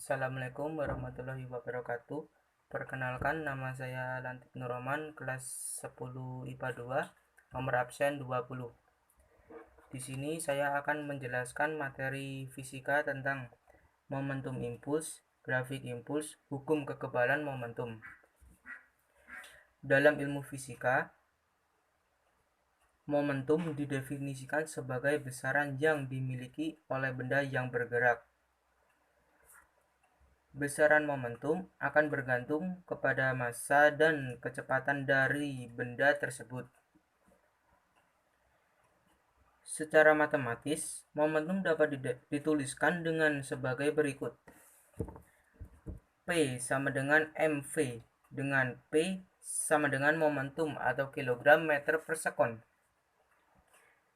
Assalamualaikum warahmatullahi wabarakatuh. Perkenalkan, nama saya Lantik Nurrohman, kelas 10 IPA 2, nomor absen 20. Di sini saya akan menjelaskan materi fisika tentang momentum impuls, grafik impuls, hukum kekebalan momentum. Dalam ilmu fisika, momentum didefinisikan sebagai besaran yang dimiliki oleh benda yang bergerak. Besaran momentum akan bergantung kepada massa dan kecepatan dari benda tersebut. Secara matematis, momentum dapat dituliskan dengan sebagai berikut. P sama dengan mv, dengan P sama dengan momentum atau kilogram meter per sekon.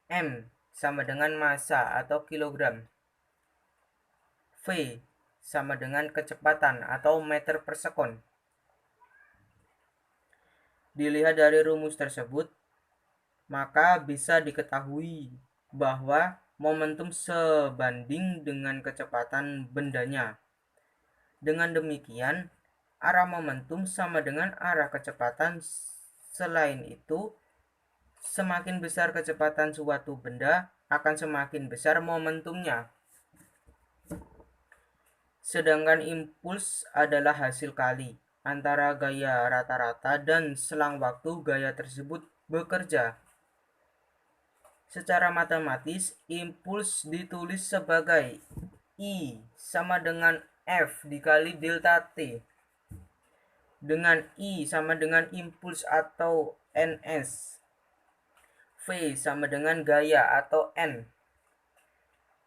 M sama dengan massa atau kilogram. V sama dengan kecepatan atau meter per sekon. Dilihat dari rumus tersebut, maka bisa diketahui bahwa momentum sebanding dengan kecepatan bendanya. Dengan demikian, arah momentum sama dengan arah kecepatan. Selain itu, semakin besar kecepatan suatu benda, akan semakin besar momentumnya. Sedangkan impuls adalah hasil kali antara gaya rata-rata dan selang waktu gaya tersebut bekerja. Secara matematis, impuls ditulis sebagai I sama dengan F dikali delta T, dengan I sama dengan impuls atau Ns, V sama dengan gaya atau N,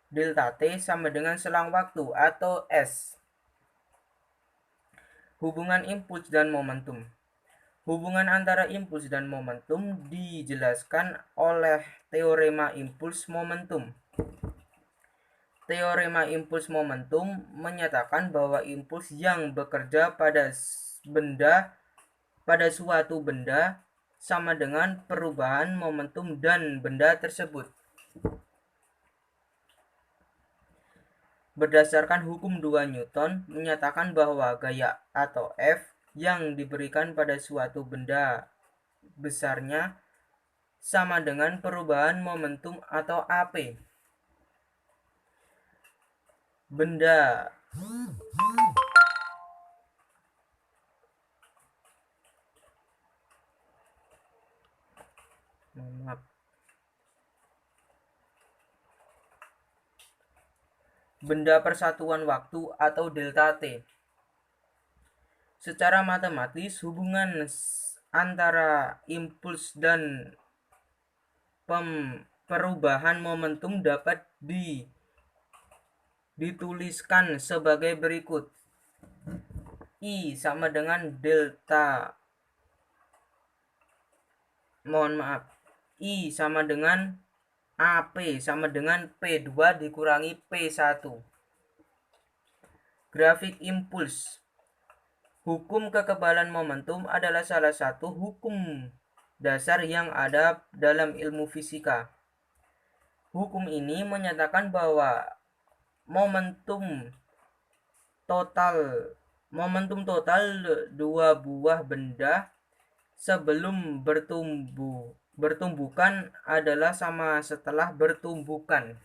delta T sama dengan selang waktu atau S. Hubungan impuls dan momentum. Hubungan antara impuls dan momentum dijelaskan oleh teorema impuls momentum. Teorema impuls momentum menyatakan bahwa impuls yang bekerja pada suatu benda sama dengan perubahan momentum dan benda tersebut. Berdasarkan hukum 2 Newton menyatakan bahwa gaya atau F yang diberikan pada suatu benda besarnya sama dengan perubahan momentum atau AP. Benda persatuan waktu atau delta T. Secara matematis, hubungan antara impuls dan perubahan momentum dapat dituliskan sebagai berikut. I sama dengan I sama dengan AP sama dengan P2 dikurangi P1. Grafik impuls. Hukum kekebalan momentum adalah salah satu hukum dasar yang ada dalam ilmu fisika. Hukum ini menyatakan bahwa momentum total dua buah benda sebelum bertumbukan adalah sama setelah bertumbukan.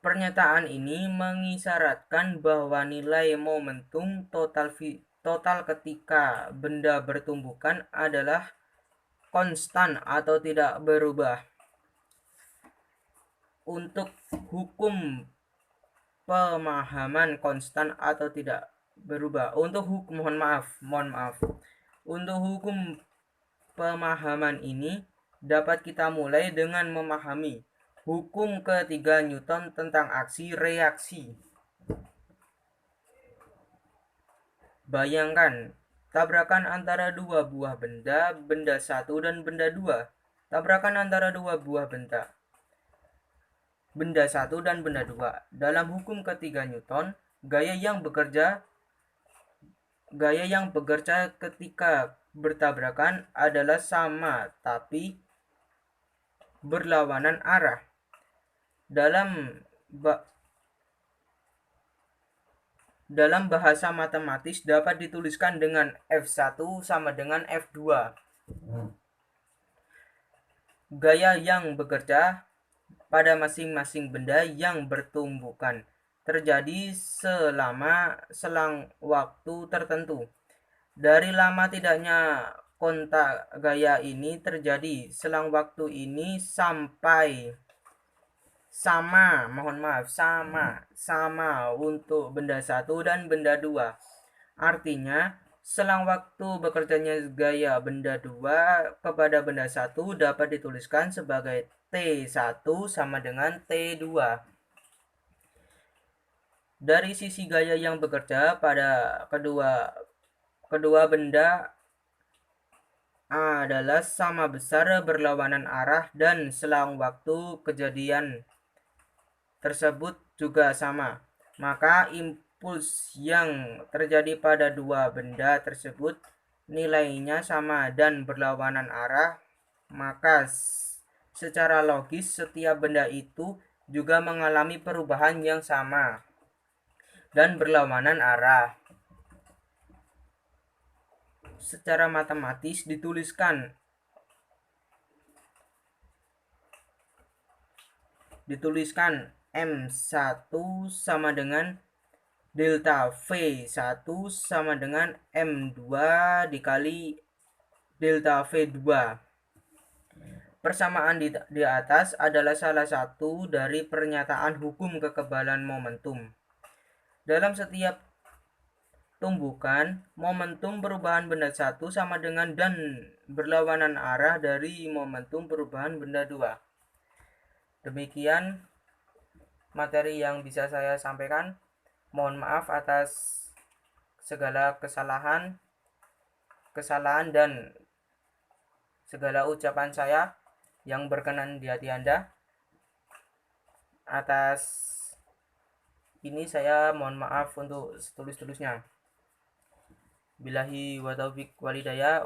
Pernyataan ini mengisyaratkan bahwa nilai momentum total ketika benda bertumbukan adalah konstan atau tidak berubah. Untuk hukum pemahaman konstan atau tidak berubah, Untuk hukum pemahaman ini dapat kita mulai dengan memahami hukum ketiga Newton tentang aksi reaksi. Bayangkan tabrakan antara dua buah benda 1 dan benda 2. Tabrakan antara dua buah benda 1 dan benda 2. Dalam hukum ketiga Newton, gaya yang bekerja ketika bertabrakan adalah sama tapi berlawanan arah. dalam bahasa matematis dapat dituliskan dengan F1 sama dengan F2. Gaya yang bekerja pada masing-masing benda yang bertumbukan terjadi selama selang waktu tertentu. Dari lama tidaknya kontak gaya ini terjadi selang waktu ini sampai sama untuk benda 1 dan benda 2. Artinya, selang waktu bekerjanya gaya benda 2 kepada benda 1 dapat dituliskan sebagai T1 sama dengan T2. Dari sisi gaya yang bekerja pada kedua benda adalah sama besar berlawanan arah dan selang waktu kejadian tersebut juga sama, maka impuls yang terjadi pada dua benda tersebut nilainya sama dan berlawanan arah, maka secara logis setiap benda itu juga mengalami perubahan yang sama dan berlawanan arah. Secara matematis dituliskan M1 sama dengan delta V1 sama dengan M2 dikali delta V2. Persamaan di atas adalah salah satu dari pernyataan hukum kekebalan momentum. Dalam setiap tumbukan, momentum perubahan benda 1 sama dengan dan berlawanan arah dari momentum perubahan benda 2. Demikian materi yang bisa saya sampaikan. Mohon maaf atas segala kesalahan dan segala ucapan saya yang berkenan di hati Anda. Atas ini saya mohon maaf untuk setulus-tulusnya. Billahi wa taufiq walhidayah.